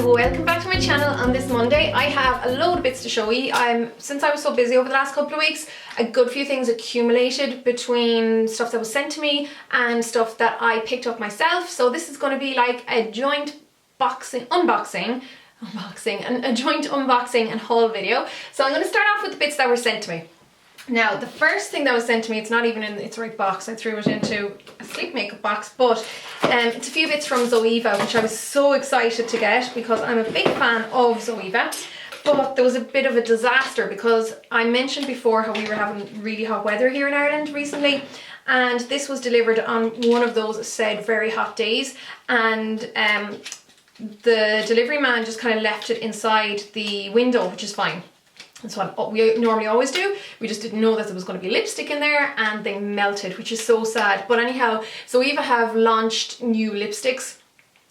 Welcome back to my channel on this Monday. I have a load of bits to show you. Since I was so busy over the last couple of weeks, a good few things accumulated between stuff that was sent to me and stuff that I picked up myself. So this is going to be like a joint unboxing and haul video. So I'm going to start off with the bits that were sent to me. Now, the first thing that was sent to me, it's not even in its right box. I threw it into a sleep makeup box, but it's a few bits from ZOEVA, which I was so excited to get because I'm a big fan of ZOEVA. But there was a bit of a disaster because I mentioned before how we were having really hot weather here in Ireland recently, and this was delivered on one of those said very hot days, and the delivery man just kind of left it inside the window, which is fine. That's what we normally always do. We just didn't know that there was going to be lipstick in there and they melted, which is so sad. But anyhow, ZOEVA have launched new lipsticks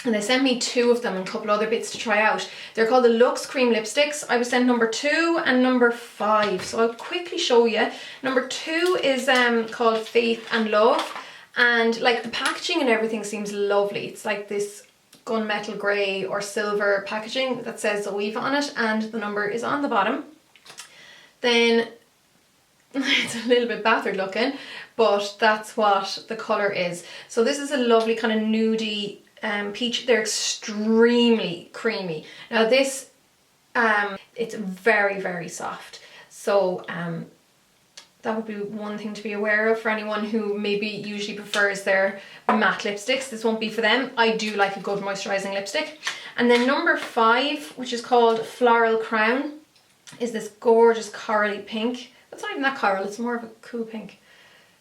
and they sent me 2 of them and a couple other bits to try out. They're called the Luxe Cream Lipsticks. I was sent number 2 and number 5. So I'll quickly show you. Number 2 is called Faith and Love, and like the packaging and everything seems lovely. It's like this gunmetal grey or silver packaging that says ZOEVA on it, and the number is on the bottom. Then it's a little bit battered looking, but that's what the colour is. So this is a lovely kind of nudie peach. They're extremely creamy. Now this, it's very, very soft. So that would be one thing to be aware of for anyone who maybe usually prefers their matte lipsticks. This won't be for them. I do like a good moisturising lipstick. And then number 5, which is called Floral Crown, is this gorgeous corally pink. It's not even that coral, it's more of a cool pink.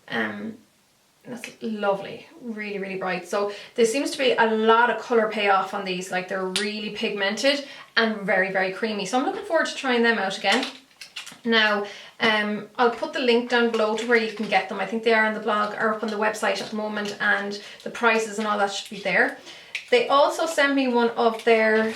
That's lovely, really, really bright. So there seems to be a lot of colour payoff on these, like they're really pigmented and very, very creamy. So I'm looking forward to trying them out again. Now, I'll put the link down below to where you can get them. I think they are on the blog or up on the website at the moment, and the prices and all that should be there. They also sent me one of their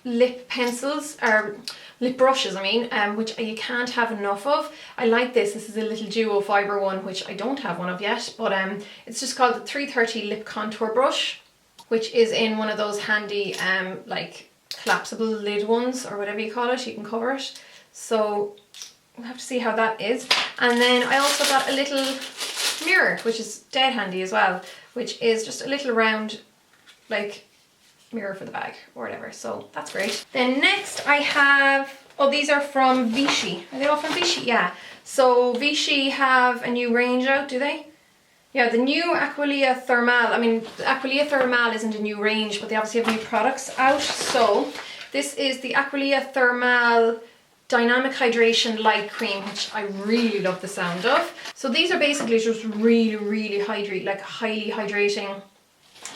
lip pencils, or lip brushes I mean, which you can't have enough of. I like this. This is a little duo fibre one, which I don't have one of yet, but it's just called the 330 Lip Contour Brush, which is in one of those handy like collapsible lid ones, or whatever you call it. You can cover it. So we'll have to see how that is. And then I also got a little mirror, which is dead handy as well, which is just a little round like mirror for the bag or whatever, so that's great. Then next I have, oh, these are from Vichy. Are they all from Vichy? Yeah. So Vichy have a new range out, do they? Yeah, the new Aqualia Thermal. I mean, the Aqualia Thermal isn't a new range, but they obviously have new products out. So this is the Aqualia Thermal Dynamic Hydration Light Cream, which I really love the sound of. So these are basically just really, really highly hydrating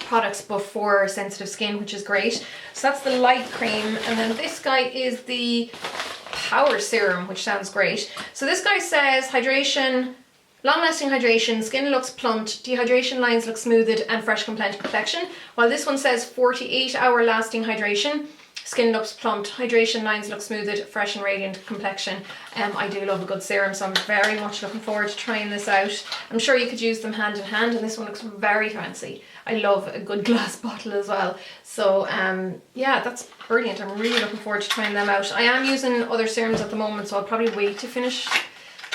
products but for sensitive skin, which is great. So that's the light cream, and then this guy is the Power Serum, which sounds great. So this guy says hydration, long-lasting hydration, skin looks plumped, dehydration lines look smoothed and fresh complexion, while this one says 48-hour lasting hydration, skin looks plumped, hydration lines look smoothed, fresh and radiant complexion. I do love a good serum, so I'm very much looking forward to trying this out. I'm sure you could use them hand in hand, and this one looks very fancy. I love a good glass bottle as well. So yeah, that's brilliant. I'm really looking forward to trying them out. I am using other serums at the moment, so I'll probably wait to finish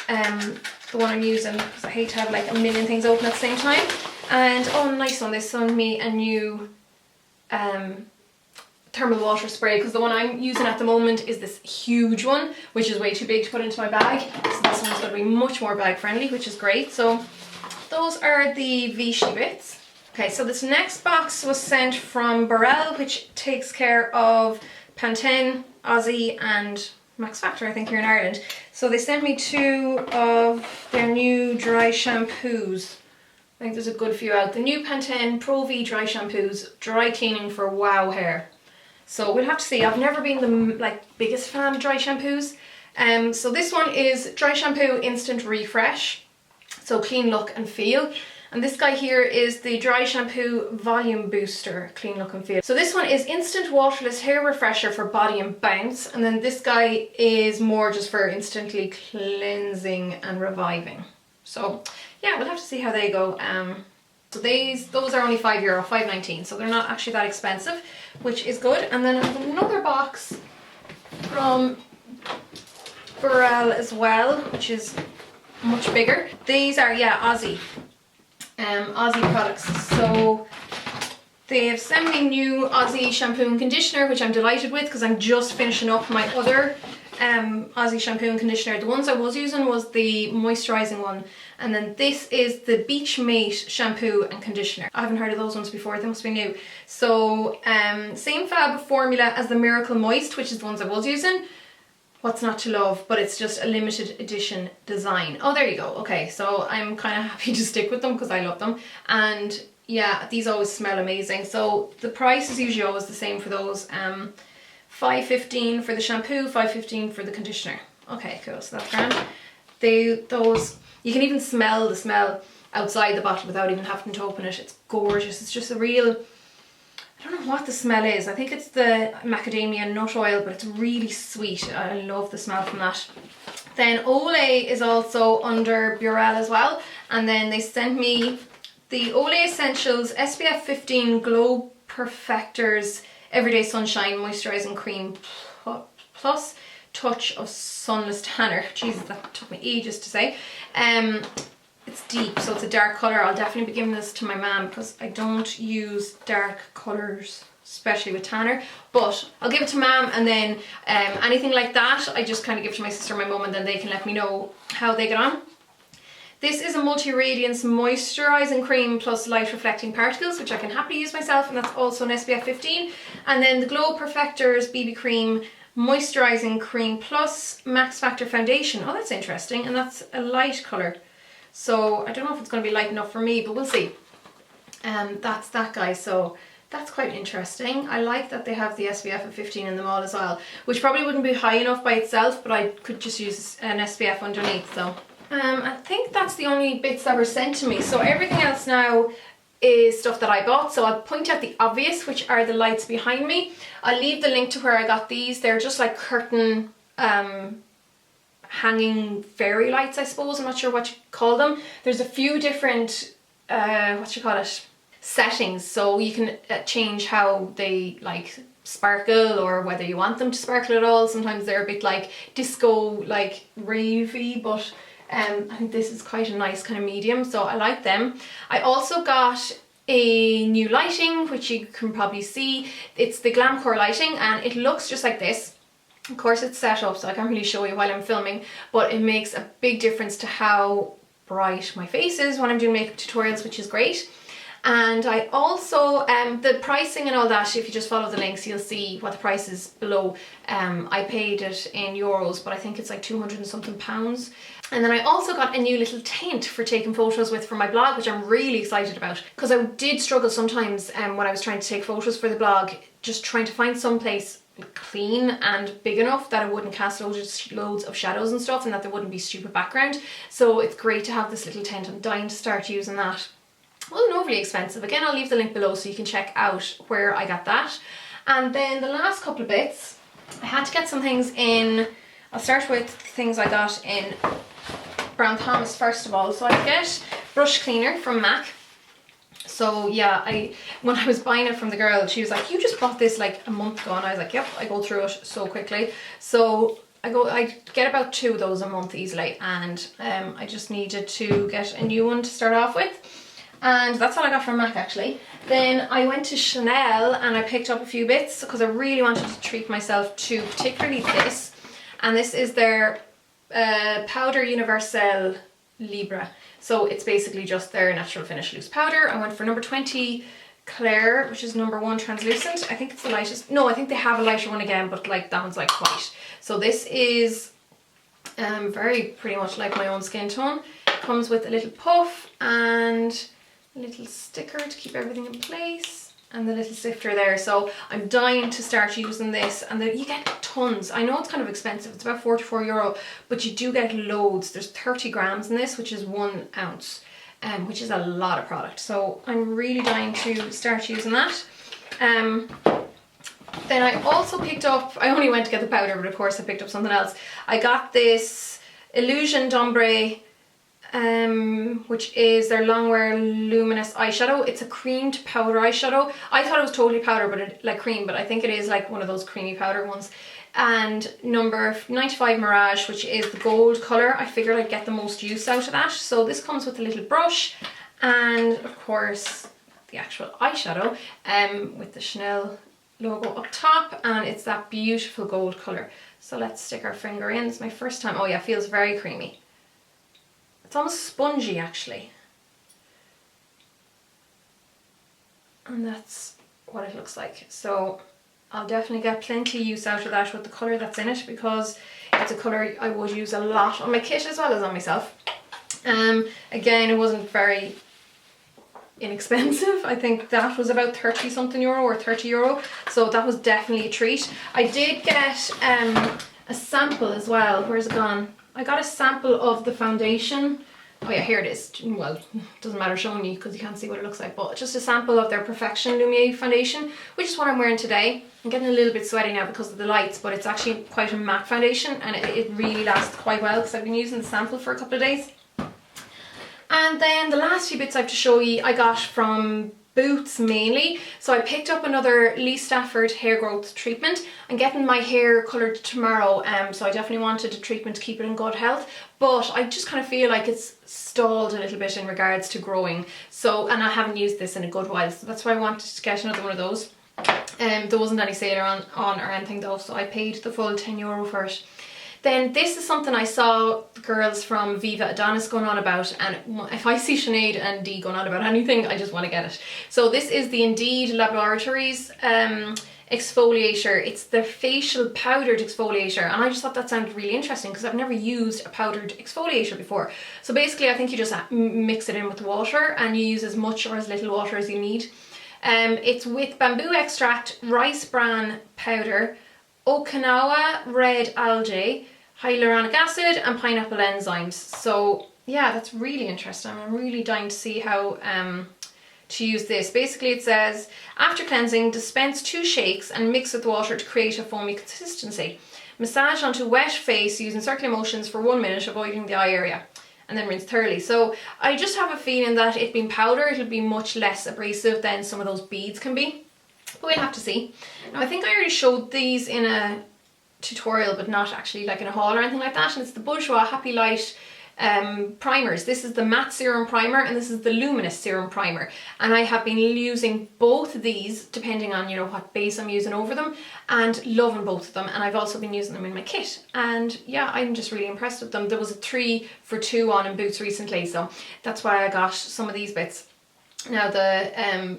the one I'm using, because I hate to have like a million things open at the same time. And oh, nice one, they sent me a new thermal water spray, because the one I'm using at the moment is this huge one, which is way too big to put into my bag. So this one's going to be much more bag friendly, which is great. So those are the Vichy bits. Okay, so this next box was sent from Burrell, which takes care of Panten, Aussie and Max Factor, I think, here in Ireland. So they sent me 2 of their new dry shampoos. I think there's a good few out. The new Panten Pro V dry shampoos, dry cleaning for wow hair. So we'll have to see. I've never been the biggest fan of dry shampoos. So this one is Dry Shampoo Instant Refresh. So clean look and feel. And this guy here is the Dry Shampoo Volume Booster Clean Look and Feel. So this one is Instant Waterless Hair Refresher for Body and Bounce. And then this guy is more just for instantly cleansing and reviving. So yeah, we'll have to see how they go. So those are only €5, $5.19. So they're not actually that expensive, which is good. And then I have another box from L'Oreal as well, which is much bigger. These are, yeah, Aussie products. So they have sent me new Aussie shampoo and conditioner, which I'm delighted with because I'm just finishing up my other Aussie shampoo and conditioner. The ones I was using was the moisturising one, and then this is the Beach Mate shampoo and conditioner. I haven't heard of those ones before, they must be new. So same fab formula as the Miracle Moist, which is the ones I was using. What's not to love, but it's just a limited edition design. Oh, there you go. Okay, so I'm kind of happy to stick with them because I love them. And yeah, these always smell amazing. So the price is usually always the same for those. $5.15 for the shampoo, $5.15 for the conditioner. Okay, cool, so that's grand. Those, you can even smell the smell outside the bottle without even having to open it. It's gorgeous. It's just a real, I don't know what the smell is. I think it's the macadamia nut oil, but it's really sweet. I love the smell from that. Then Olay is also under L'Oreal as well. And then they sent me the Olay Essentials SPF 15 Glow Perfectors Everyday Sunshine Moisturising Cream plus Touch of Sunless Tanner. Jesus, that took me ages to say. It's deep, so it's a dark colour. I'll definitely be giving this to my mum because I don't use dark colours, especially with tanner. But I'll give it to mum, and then anything like that, I just kind of give it to my sister and my mum, and then they can let me know how they get on. This is a Multi-Radiance Moisturising Cream plus Light Reflecting Particles, which I can happily use myself, and that's also an SPF 15. And then the Glow Perfectors BB Cream Moisturising Cream plus Max Factor Foundation. Oh, that's interesting, and that's a light colour. So I don't know if it's going to be light enough for me, but we'll see. That's that guy, so that's quite interesting. I like that they have the SPF of 15 in them all as well, which probably wouldn't be high enough by itself, but I could just use an SPF underneath. So I think that's the only bits that were sent to me. So everything else now is stuff that I bought. So I'll point out the obvious, which are the lights behind me. I'll leave the link to where I got these. They're just like curtain hanging fairy lights, I suppose. I'm not sure what you call them. There's a few different settings, so you can change how they like sparkle or whether you want them to sparkle at all. Sometimes they're a bit like disco, like ravey, but I think this is quite a nice kind of medium, so I like them. I also got a new lighting, which you can probably see. It's the Glamcor lighting, and it looks just like this. Of course it's set up, so I can't really show you while I'm filming, but it makes a big difference to how bright my face is when I'm doing makeup tutorials, which is great. And I also, the pricing and all that, if you just follow the links, you'll see what the price is below. I paid it in euros, but I think it's like 200 and something pounds. And then I also got a new little tent for taking photos with for my blog, which I'm really excited about, because I did struggle sometimes when I was trying to take photos for the blog, just trying to find some place clean and big enough that it wouldn't cast loads of shadows and stuff, and that there wouldn't be stupid background. So it's great to have this little tent. I'm dying to start using that. It wasn't overly expensive. Again, I'll leave the link below so you can check out where I got that. And then the last couple of bits, I had to get some things in. I'll start with things I got in Brown Thomas first of all. So I get brush cleaner from MAC. So yeah, when I was buying it from the girl, she was like, you just bought this like a month ago, and I was like, yep, I go through it so quickly. So I get about 2 of those a month easily, and I just needed to get a new one to start off with. And that's all I got from MAC actually. Then I went to Chanel and I picked up a few bits because I really wanted to treat myself to particularly this. And this is their Powder Universelle Libre. So it's basically just their natural finish loose powder. I went for number 20 Claire, which is number 1 translucent. I think it's the lightest. No, I think they have a lighter one again, but like that one's like white. So this is very pretty much like my own skin tone. It comes with a little puff and a little sticker to keep everything in place, and the little sifter there. So I'm dying to start using this, and then you get tons. I know it's kind of expensive, it's about €44, but you do get loads. There's 30 grams in this, which is 1 ounce. which is a lot of product. So I'm really dying to start using that. Then I also picked up, I only went to get the powder, but of course I picked up something else. I got this Illusion d'Ombre, which is their Longwear Luminous eyeshadow. It's a creamed powder eyeshadow. I thought it was totally powder, but like cream, but I think it is like one of those creamy powder ones. And number 95 Mirage, which is the gold colour. I figured I'd get the most use out of that. So this comes with a little brush and of course the actual eyeshadow with the Chanel logo up top, and it's that beautiful gold colour. So let's stick our finger in. It's my first time. Oh yeah, it feels very creamy. It's almost spongy actually. And that's what it looks like. So I'll definitely get plenty use out of that with the colour that's in it, because it's a colour I would use a lot on my kit as well as on myself. Again, it wasn't very inexpensive. I think that was about 30 something euro or 30 euro, so that was definitely a treat. I did get a sample as well. Where's it gone? I got a sample of the foundation. Oh yeah, here it is. Well, doesn't matter showing you because you can't see what it looks like, but just a sample of their Perfection Lumiere foundation, which is what I'm wearing today. I'm getting a little bit sweaty now because of the lights, but it's actually quite a matte foundation, and it really lasts quite well because I've been using the sample for a couple of days. And then the last few bits I have to show you I got from Boots mainly. So I picked up another Lee Stafford hair growth treatment. I'm getting my hair coloured tomorrow, so I definitely wanted a treatment to keep it in good health, but I just kind of feel like it's stalled a little bit in regards to growing. So, and I haven't used this in a good while, so that's why I wanted to get another one of those. There wasn't any sale on or anything though, so I paid the full €10 for it. Then this is something I saw the girls from Viva Adonis going on about, and if I see Sinead and Dee going on about anything, I just want to get it. So this is the Indeed Laboratories exfoliator. It's the facial powdered exfoliator, and I just thought that sounded really interesting because I've never used a powdered exfoliator before. So basically I think you just mix it in with water and you use as much or as little water as you need. It's with bamboo extract, rice bran powder, Okinawa red algae, hyaluronic acid and pineapple enzymes. So yeah, that's really interesting. I'm really dying to see how to use this. Basically it says, after cleansing, dispense 2 shakes and mix with water to create a foamy consistency. Massage onto wet face using circular motions for 1 minute, avoiding the eye area, and then rinse thoroughly. So I just have a feeling that it being powder, it'll be much less abrasive than some of those beads can be. But we'll have to see. Now I think I already showed these in a tutorial, but not actually like in a haul or anything like that, and it's the Bourjois Happy Light primers. This is the matte serum primer and this is the luminous serum primer, and I have been using both of these depending on, you know, what base I'm using over them, and loving both of them. And I've also been using them in my kit, and yeah, I'm just really impressed with them. There was a 3 for 2 on in Boots recently, so that's why I got some of these bits. Now the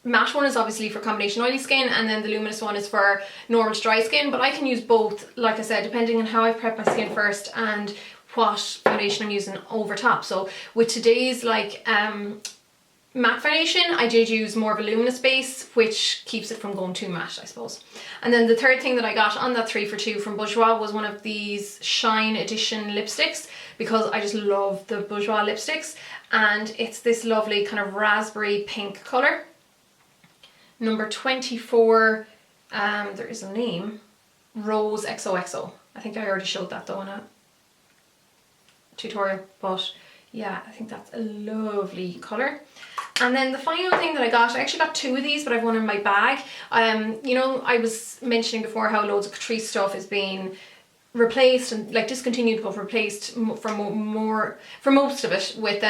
matte one is obviously for combination oily skin, and then the luminous one is for normal dry skin, but I can use both, like I said, depending on how I prep my skin first and what foundation I'm using over top. So with today's like matte foundation, I did use more of a luminous base, which keeps it from going too matte, I suppose. And then the third thing that I got on that 3 for 2 from Bourjois was one of these Shine Edition lipsticks, because I just love the Bourjois lipsticks, and it's this lovely kind of raspberry pink colour. Number 24, there is a name, Rose XOXO. I think I already showed that though in a tutorial, but yeah, I think that's a lovely colour. And then the final thing that I actually got 2 of these, but I've one in my bag. You know, I was mentioning before how loads of Catrice stuff is being replaced and like discontinued, but replaced for most of it with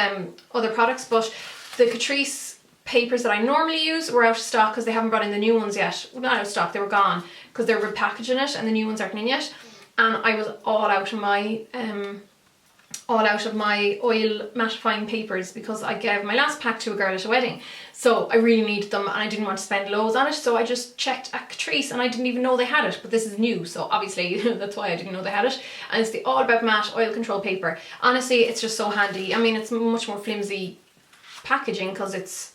other products. But the Catrice papers that I normally use were out of stock because they haven't brought in the new ones yet. Well, not out of stock, they were gone because they're repackaging it and the new ones aren't in yet. And I was all out of my oil mattifying papers because I gave my last pack to a girl at a wedding, so I really needed them and I didn't want to spend loads on it. So I just checked at Catrice and I didn't even know they had it, but this is new, so obviously that's why I didn't know they had it. And it's the All About Matte oil control paper. Honestly, it's just so handy. I mean, it's much more flimsy packaging because it's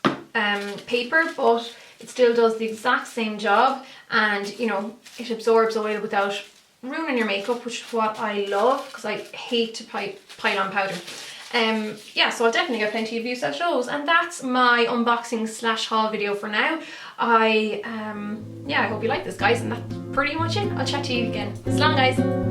paper, but it still does the exact same job, and you know, it absorbs oil without ruining your makeup, which is what I love because I hate to pile on powder. Yeah, so I'll definitely get plenty of views out of those. And that's my unboxing / haul video for now. I hope you like this, guys, and that's pretty much it. I'll chat to you again. So long, guys.